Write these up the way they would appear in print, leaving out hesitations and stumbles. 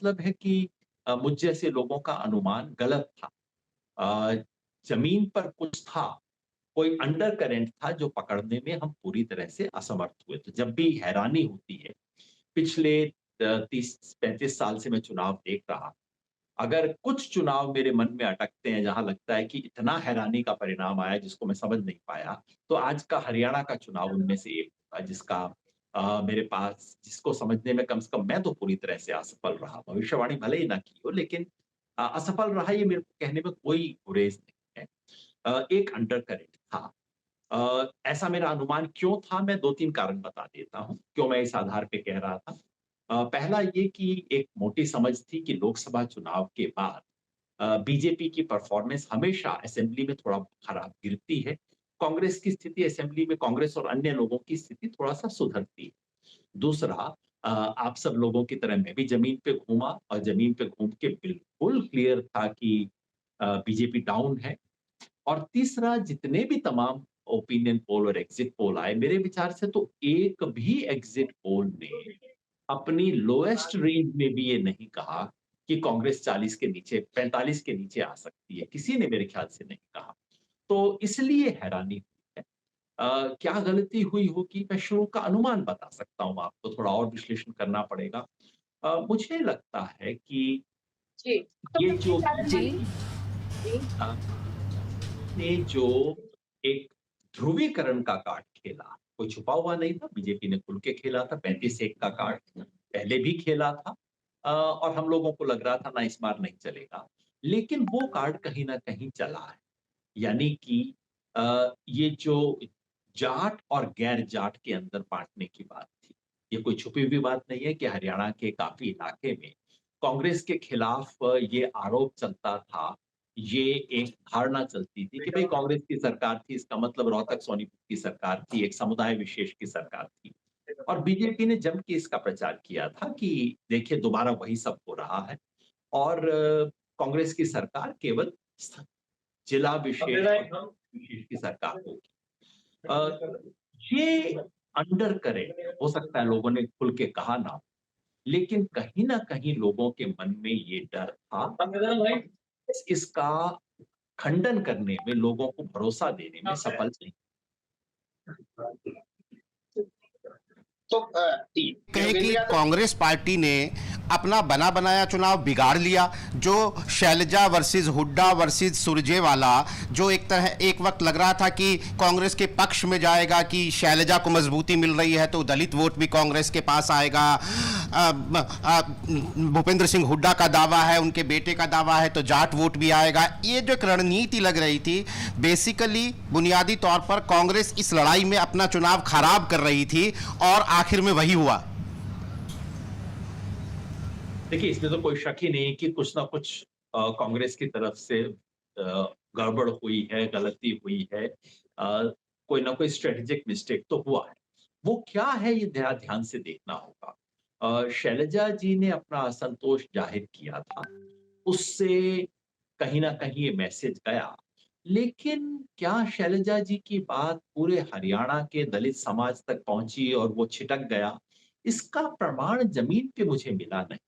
मतलब है कि मुझ जैसे लोगों का अनुमान गलत था। अ, ज़मीन पर कुछ था, कोई अंडर करंट था जो पकड़ने में हम पूरी तरह से असमर्थ हुए। तो जब भी हैरानी होती है, पिछले 30-35 साल से मैं चुनाव देख रहा, अगर कुछ चुनाव मेरे मन में अटकते हैं जहाँ लगता है कि इतना हैरानी का परिणाम आया जिसको मैं समझ नहीं पाया, तो आज का हरियाणा का चुनाव उनमें से एक था जिसका मेरे पास जिसको समझने में कम से कम मैं तो पूरी तरह से असफल रहा। भविष्यवाणी भले ही ना की हो लेकिन असफल रहा ये मेरे को कहने में कोई गुरेज़ नहीं है। एक अंडर करंट था। ऐसा मेरा अनुमान क्यों था मैं 2-3 कारण बता देता हूँ, क्यों मैं इस आधार पे कह रहा था। पहला ये कि एक मोटी समझ थी कि लोकसभा चुनाव के बाद बीजेपी की परफॉर्मेंस हमेशा असेंबली में थोड़ा खराब गिरती है। कांग्रेस की स्थिति असेंबली में कांग्रेस और अन्य लोगों की स्थिति थोड़ा-सा सुधरती है। दूसरा आप सब लोगों की तरह मैं भी ज़मीन पे घूमा और ज़मीन पे घूम के बिल्कुल क्लियर था कि बीजेपी डाउन है। और तीसरा जितने भी तमाम ओपिनियन पोल और एग्ज़िट पोल आए, मेरे विचार से तो एक भी एग्ज़िट पोल ने अपनी लोएस्ट रेंज में भी ये नहीं कहा कि कांग्रेस 40 के नीचे 45 के नीचे आ सकती है। किसी ने मेरे ख्याल से नहीं कहा। तो इसलिए हैरानी हुई है। क्या गलती हुई होगी मैं शुरू का अनुमान बता सकता हूँ आपको, थोड़ा और विश्लेषण करना पड़ेगा। मुझे लगता है कि जी, तो ये जो जी। बीजेपी अ, ने जो एक ध्रुवीकरण का कार्ड खेला, कोई छुपा हुआ नहीं था, बीजेपी ने खुल के खेला था, 35-1 का कार्ड पहले भी खेला था और हम लोगों को लग रहा था ना इस बार नहीं चलेगा। लेकिन वो कार्ड कहीं न कहीं चला है। यानी कि ये जो जाट और गैर जाट के अंदर बाँटने की बात थी। ये कोई छुपी हुई बात नहीं है कि हरियाणा के काफ़ी इलाके में कांग्रेस के खिलाफ ये आरोप चलता था, ये एक धारणा चलती थी कि भई कांग्रेस की सरकार थी, इसका मतलब रोहतक-सोनीपत की सरकार थी, एक समुदाय विशेष की सरकार थी। और बीजेपी ने जम के इसका प्रचार किया था कि देखिए दोबारा वही सब हो रहा है और कांग्रेस की सरकार केवल स जिला विशेष और विशेष की सरकार होगी। अ, ये अंडर करेंट हो सकता है लोगों ने खुल के कहा ना हो, लेकिन कहीं न कहीं लोगों के मन में ये डर था और इसका खंडन करने में, लोगों को भरोसा देने में सफल नहीं। तो कहें योगेंद्र कि यादव कांग्रेस पार्टी ने अपना बना बनाया चुनाव बिगाड़ लिया। जो शैलजा वर्सेस हुड्डा वर्सेस सुरजेवाला, जो एक तरह एक वक्त लग रहा था कि कांग्रेस के पक्ष में जाएगा कि शैलजा को मजबूती मिल रही है तो दलित वोट भी कांग्रेस के पास आएगा। भूपेंद्र सिंह हुड्डा का दावा है, उनके बेटे का दावा है तो जाट वोट भी आएगा। ये जो एक रणनीति लग रही थी, बेसिकली बुनियादी तौर पर कांग्रेस इस लड़ाई में अपना चुनाव खराब कर रही थी और आखिर में वही हुआ। देखिए, इसमें तो कोई शक ही नहीं कि कुछ ना कुछ कांग्रेस की तरफ से गड़बड़ हुई है, गलती हुई है। कोई ना कोई स्ट्रैटेजिक मिस्टेक तो हुआ है। वो क्या है ये ध्यान से देखना होगा। शैलजा जी ने अपना असंतोष जाहिर किया था। उससे कहीं न कहीं ये मैसेज गया। लेकिन क्या शैलजा जी की बात पूरे हरियाणा के दलित समाज तक पहुँची और वो छिटक गया? इसका प्रमाण ज़मीन पे मुझे मिला नहीं।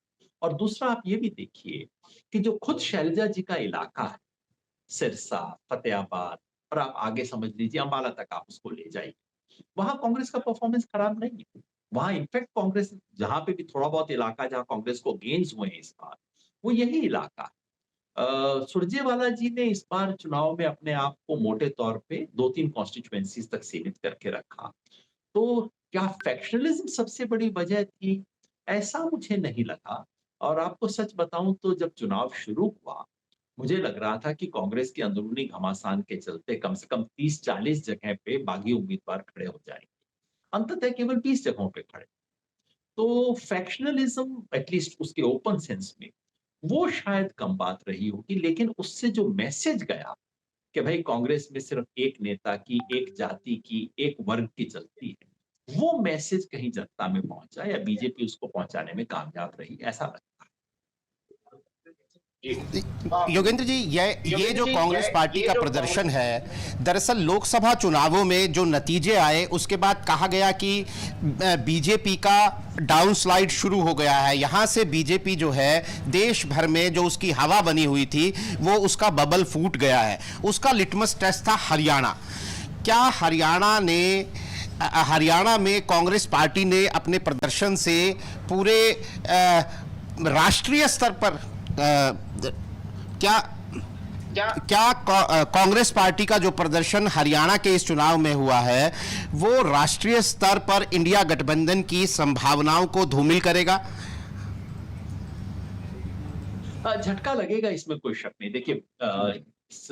और दूसरा आप ये भी देखिए कि जो खुद शैलजा जी का इलाका है, सिरसा, फ़तेहाबाद और आप आगे समझ लीजिए अम्बाला तक आप उसको ले जाइए। वहाँ कांग्रेस का परफॉर्मेंस खराब नहीं है। वहाँ इनफैक्ट कांग्रेस जहाँ पे भी थोड़ा बहुत इलाका जहाँ कांग्रेस को गेन्स हुए हैं इस बार, वो यही इलाका है। सुरजेवाला जी ने इस बार चुनाव में अपने आप को मोटे तौर पे 2-3 कॉन्स्टिट्यूएंसीज़ तक सीमित करके रखा। तो क्या फैक्शनलिज़्म सबसे बड़ी वजह थी? ऐसा मुझे नहीं लगा और आपको सच बताऊँ तो जब चुनाव शुरू हुआ, मुझे लग रहा था कि कांग्रेस की अंदरूनी घमासान के चलते कम से कम 30-40 जगह पे बागी उम्मीदवार खड़े हो जाएँगे। अंततः केवल 20 जगहों पे खड़े। तो फैक्शनलिज़्म एट लीस्ट उसके ओपन सेंस में, वो शायद कम बात रही होगी, लेकिन उससे जो मैसेज गया कि भाई कांग्रेस में सिर्फ एक नेता की, एक जाति की, एक वर्ग की चलती है। वो मैसेज कहीं जनता में पहुँचा या बीजेपी उसको पहुँचाने में कामयाब रही, ऐसा लगता है। योगेंद्र जी, ये जो कांग्रेस पार्टी का प्रदर्शन है, दरअसल लोकसभा चुनावों में जो नतीजे आए उसके बाद कहा गया कि बीजेपी का डाउन स्लाइड शुरू हो गया है। यहां से बीजेपी जो है देश भर में जो उसकी हवा बनी हुई थी वो उसका बबल फूट गया है। उसका लिटमस टेस्ट था हरियाणा। क्या हरियाणा में कांग्रेस पार्टी ने अपने प्रदर्शन से पूरे राष्ट्रीय स्तर पर क्या कांग्रेस पार्टी का जो प्रदर्शन हरियाणा के इस चुनाव में हुआ है वो राष्ट्रीय स्तर पर इंडिया गठबंधन की संभावनाओं को धूमिल करेगा? झटका लगेगा, इसमें कोई शक नहीं। देखिए, इस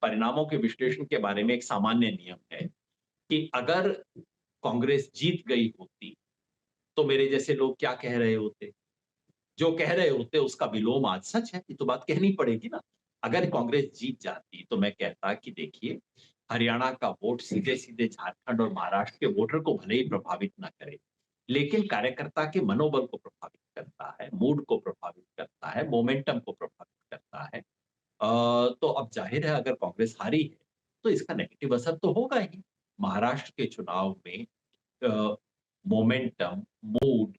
परिणामों के विश्लेषण के बारे में एक सामान्य नियम है कि अगर कांग्रेस जीत गई होती तो मेरे जैसे लोग क्या कह रहे होते, जो कह रहे होते उसका विलोम आज सच है। ये तो बात कहनी पड़ेगी ना। अगर कांग्रेस जीत जाती तो मैं कहता कि देखिए, हरियाणा का वोट सीधे सीधे झारखंड और महाराष्ट्र के वोटर को भले ही प्रभावित ना करे, लेकिन कार्यकर्ता के मनोबल को प्रभावित करता है, मूड को प्रभावित करता है, मोमेंटम को प्रभावित करता है। तो अब जाहिर है अगर कांग्रेस हारी है तो इसका नेगेटिव असर तो होगा ही। महाराष्ट्र के चुनाव में मोमेंटम, मूड,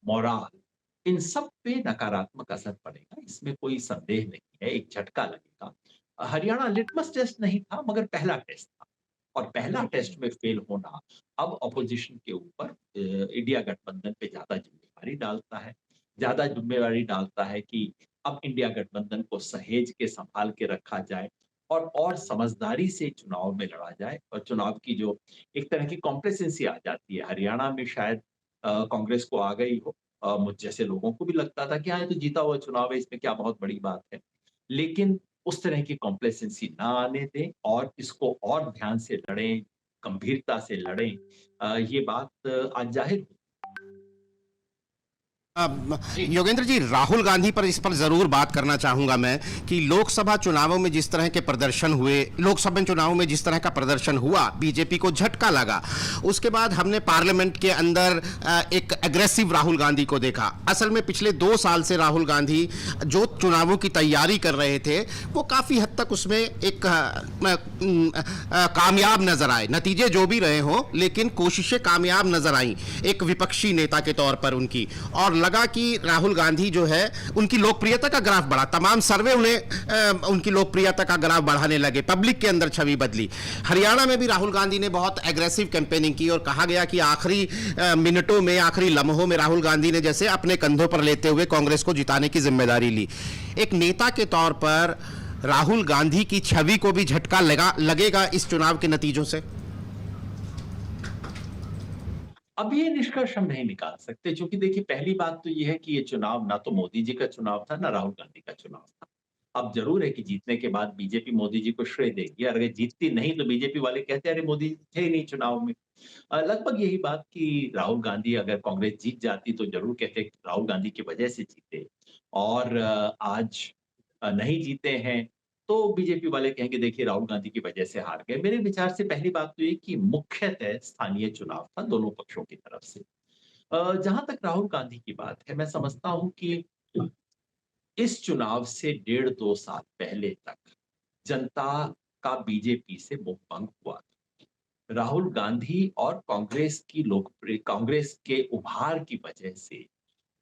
मोराल, इन सब पे नकारात्मक असर पड़ेगा, इसमें कोई संदेह नहीं है। एक झटका लगेगा। हरियाणा लिटमस टेस्ट नहीं था मगर पहला टेस्ट था, और पहला टेस्ट में फेल होना अब ऑपोजिशन के ऊपर इंडिया गठबंधन पे ज्यादा जिम्मेवारी डालता है कि अब इंडिया गठबंधन को सहेज के संभाल के रखा जाए और समझदारी से चुनाव में लड़ा जाए। और चुनाव की जो एक तरह की कॉम्प्लेसेंसी आ जाती है, हरियाणा में शायद कांग्रेस को आ गई हो। मुझ जैसे लोगों को भी लगता था कि हाँ, ये तो जीता हुआ चुनाव है, इसमें क्या बहुत बड़ी बात है। लेकिन उस तरह की कॉम्प्लेसेंसी ना आने दें और इसको और ध्यान से लड़ें, गंभीरता से लड़ें। ये बात आज जाहिर हुई। योगेंद्र जी, राहुल गांधी पर इस पर जरूर बात करना चाहूंगा मैं कि लोकसभा चुनावों में जिस तरह के प्रदर्शन हुए, लोकसभा चुनावों में जिस तरह का प्रदर्शन हुआ, बीजेपी को झटका लगा। उसके बाद हमने पार्लियामेंट के अंदर एक एग्रेसिव राहुल गांधी को देखा। असल में पिछले 2 साल से राहुल गांधी जो चुनावों की तैयारी कर रहे थे वो काफी हद तक उसमें एक कामयाब नजर आए। नतीजे जो भी रहे हों, लेकिन कोशिशें कामयाब नजर आई एक विपक्षी नेता के तौर पर उनकी। और लगा कि राहुल गांधी जो है उनकी लोकप्रियता का ग्राफ बढ़ा, तमाम सर्वे उन्हें उनकी लोकप्रियता का ग्राफ बढ़ाने लगे, पब्लिक के अंदर छवि बदली। हरियाणा में भी राहुल गांधी ने बहुत एग्रेसिव कैंपेनिंग की और कहा गया कि आखिरी मिनटों में, आखिरी लम्हों में राहुल गांधी ने जैसे अपने कंधों पर लेते हुए कांग्रेस को जिताने की जिम्मेदारी ली। एक नेता के तौर पर राहुल गांधी की छवि को भी झटका लगेगा इस चुनाव के नतीजों से? अब ये निष्कर्ष हम नहीं निकाल सकते, क्योंकि देखिए, पहली बात तो ये है कि ये चुनाव ना तो मोदी जी का चुनाव था ना राहुल गांधी का चुनाव था। अब जरूर है कि जीतने के बाद बीजेपी मोदी जी को श्रेय देगी, और अगर जीतती नहीं तो बीजेपी वाले कहते अरे मोदी जी थे ही नहीं चुनाव में। लगभग यही बात कि राहुल गांधी, अगर कांग्रेस जीत जाती तो जरूर कहते कि राहुल गांधी की वजह से जीते, और आज नहीं जीते हैं तो बीजेपी वाले कहेंगे देखिए राहुल गांधी की वजह से हार गए। मेरे विचार से पहली बात तो ये कि मुख्यतः स्थानीय चुनाव था दोनों पक्षों की तरफ से। जहां तक राहुल गांधी की बात है, मैं समझता हूं कि इस चुनाव से 1.5-2 साल पहले तक जनता का बीजेपी से मोह भंग हुआ था। राहुल गांधी और कांग्रेस के उभार की वजह से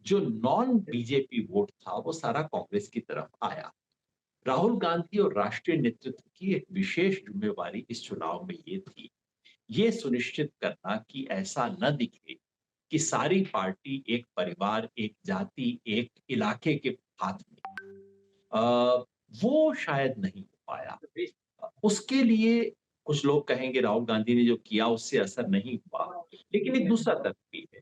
जो नॉन बीजेपी वोट था वो सारा कांग्रेस की तरफ आया। राहुल गांधी और राष्ट्रीय नेतृत्व की एक विशेष जिम्मेवारी इस चुनाव में ये थी, ये सुनिश्चित करना कि ऐसा न दिखे कि सारी पार्टी एक परिवार, एक जाति, एक इलाके के हाथ में। वो शायद नहीं हो पाया। उसके लिए कुछ लोग कहेंगे राहुल गांधी ने जो किया उससे असर नहीं हुआ, लेकिन एक दूसरा तर्क भी है।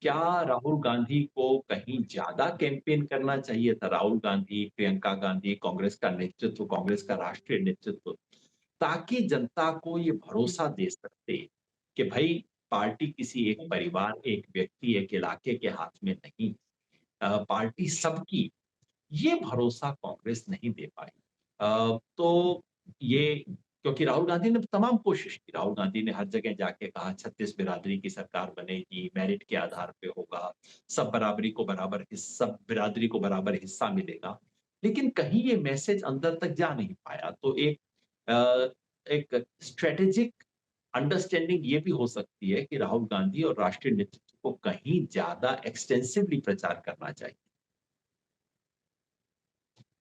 क्या राहुल गांधी को कहीं ज्यादा कैंपेन करना चाहिए था? राहुल गांधी, प्रियंका गांधी, कांग्रेस का नेतृत्व, कांग्रेस का राष्ट्रीय नेतृत्व, ताकि जनता को ये भरोसा दे सकते कि भाई पार्टी किसी एक परिवार, एक व्यक्ति, एक इलाके के हाथ में नहीं, पार्टी सबकी। ये भरोसा कांग्रेस नहीं दे पाई। तो ये, क्योंकि राहुल गांधी ने तमाम कोशिश की, राहुल गांधी ने हर जगह जाके कहा 36 बिरादरी की सरकार बनेगी, मेरिट के आधार पे होगा, सब बिरादरी को बराबर हिस्सा मिलेगा। लेकिन कहीं ये मैसेज अंदर तक जा नहीं पाया। तो एक स्ट्रेटेजिक अंडरस्टैंडिंग ये भी हो सकती है कि राहुल गांधी और राष्ट्रीय नेतृत्व को कहीं ज्यादा एक्सटेंसिवली प्रचार करना चाहिए।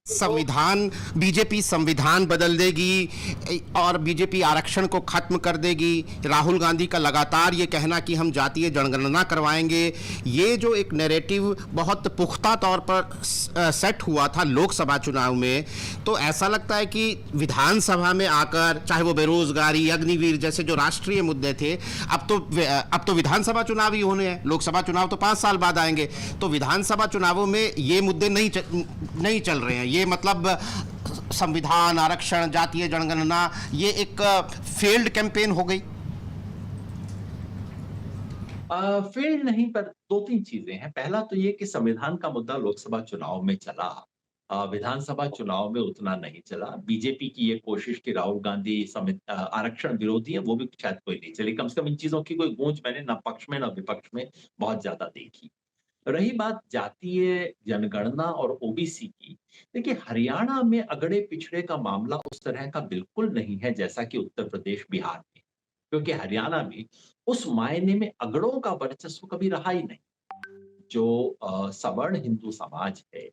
संविधान, बीजेपी संविधान बदल देगी और बीजेपी आरक्षण को खत्म कर देगी। राहुल गांधी का लगातार ये कहना कि हम जातीय जनगणना करवाएंगे, ये जो एक नैरेटिव बहुत पुख्ता तौर पर सेट हुआ था लोकसभा चुनाव में, तो ऐसा लगता है कि विधानसभा में आकर, चाहे वो बेरोजगारी, अग्निवीर जैसे जो राष्ट्रीय मुद्दे थे, अब तो विधानसभा चुनाव ही होने हैं। लोकसभा चुनाव तो 5 साल बाद आएंगे, तो विधानसभा चुनावों में ये मुद्दे नहीं चल रहे हैं। ये मतलब संविधान, आरक्षण, जातीय जनगणना, ये एक फेल्ड कैंपेन हो गई। फेल्ड नहीं, पर 2-3 चीजें हैं। पहला तो ये कि संविधान का मुद्दा लोकसभा चुनाव में चला, विधानसभा चुनाव में उतना नहीं चला। बीजेपी की ये कोशिश कि राहुल गांधी आरक्षण विरोधी है, वो भी शायद कोई नहीं चली। कम से कम इन चीजों की कोई गूंज मैंने ना पक्ष में ना विपक्ष में बहुत ज्यादा देखी। रही बात जातीय जनगणना और ओबीसी की, देखिए हरियाणा में अगड़े पिछड़े का मामला उस तरह का बिल्कुल नहीं है जैसा कि उत्तर प्रदेश, बिहार में, क्योंकि हरियाणा में उस मायने में अगड़ों का वर्चस्व कभी रहा ही नहीं। जो सवर्ण हिंदू समाज है,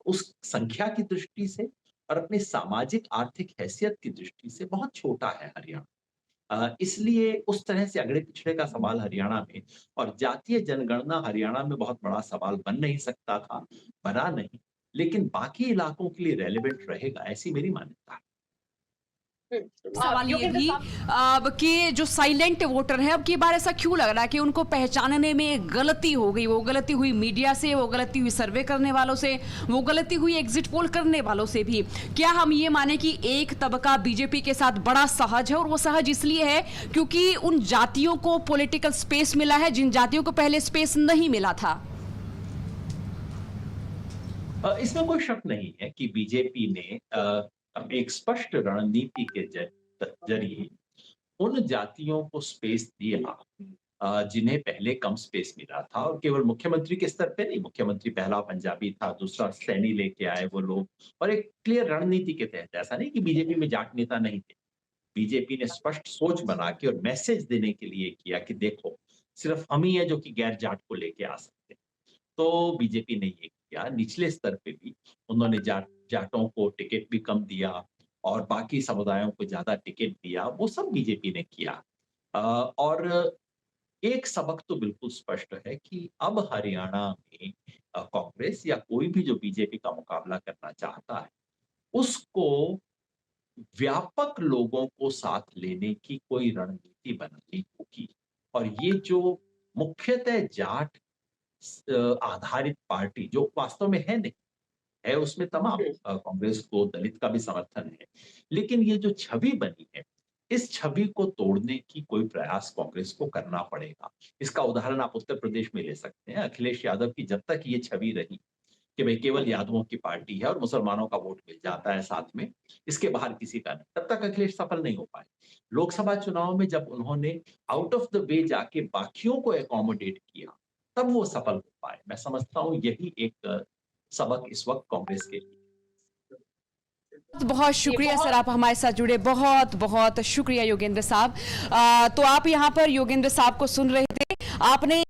उस संख्या की दृष्टि से और अपनी सामाजिक आर्थिक हैसियत की दृष्टि से बहुत छोटा है हरियाणा। इसलिए उस तरह से अगड़े पिछड़े का सवाल हरियाणा में, और जातीय जनगणना हरियाणा में बहुत बड़ा सवाल बन नहीं सकता था, बना नहीं, लेकिन बाकी इलाकों के लिए रेलेवेंट रहेगा, ऐसी मेरी मान्यता है। सवाल ये भी कि जो साइलेंट वोटर है, अब की बार ऐसा क्यों लग रहा है कि उनको पहचानने में एक गलती हो गई? वो गलती हुई मीडिया से, वो गलती हुई सर्वे करने वालों से, वो गलती हुई एग्जिट पोल करने वालों से भी। क्या हम ये माने कि एक तबका बीजेपी के साथ बड़ा सहज है, और वो सहज इसलिए है क्योंकि उन जातियों को पॉलिटिकल स्पेस मिला है जिन जातियों को पहले स्पेस नहीं मिला था? इसमें कोई शक नहीं है कि बीजेपी ने एक स्पष्ट रणनीति के जरिए उन जातियों को स्पेस दिया जिन्हें पहले कम स्पेस मिला था, और केवल मुख्यमंत्री के स्तर पे नहीं। मुख्यमंत्री पहला पंजाबी था, दूसरा सैनी लेके आए वो लोग, और एक क्लियर रणनीति के तहत। ऐसा नहीं कि बीजेपी में जाट नेता नहीं थे, बीजेपी ने स्पष्ट सोच बना के और मैसेज देने के लिए किया कि देखो सिर्फ हम ही है जो कि गैर जाट को लेके आ सकते। तो बीजेपी ने ये किया। निचले स्तर पे भी उन्होंने जाटों को टिकट भी कम दिया और बाकी समुदायों को ज्यादा टिकट दिया, वो सब बीजेपी ने किया। और एक सबक तो बिल्कुल स्पष्ट है कि अब हरियाणा में कांग्रेस या कोई भी जो बीजेपी का मुकाबला करना चाहता है, उसको व्यापक लोगों को साथ लेने की कोई रणनीति बनानी होगी। और ये जो मुख्यतः जाट आधारित पार्टी, जो वास्तव में है नहीं है, उसमें तमाम कांग्रेस को दलित का भी समर्थन है, लेकिन ये जो छवि बनी है, इस छवि को तोड़ने की कोई प्रयास कांग्रेस को करना पड़ेगा। इसका उदाहरण आप उत्तर प्रदेश में ले सकते हैं। अखिलेश यादव की जब तक ये छवि रही कि भाई केवल यादवों की पार्टी है और मुसलमानों का वोट मिल जाता है साथ में, इसके बाहर किसी का नहीं, तब तक अखिलेश सफल नहीं हो पाए। लोकसभा चुनाव में जब उन्होंने आउट ऑफ द वे जाके बाकियों को एकोमोडेट किया, तब वो सफल हो पाए। मैं समझता हूँ यही एक सबक इस वक्त कांग्रेस के लिए। बहुत शुक्रिया सर, आप हमारे साथ जुड़े, बहुत बहुत शुक्रिया योगेंद्र साहब। तो आप यहाँ पर योगेंद्र साहब को सुन रहे थे। आपने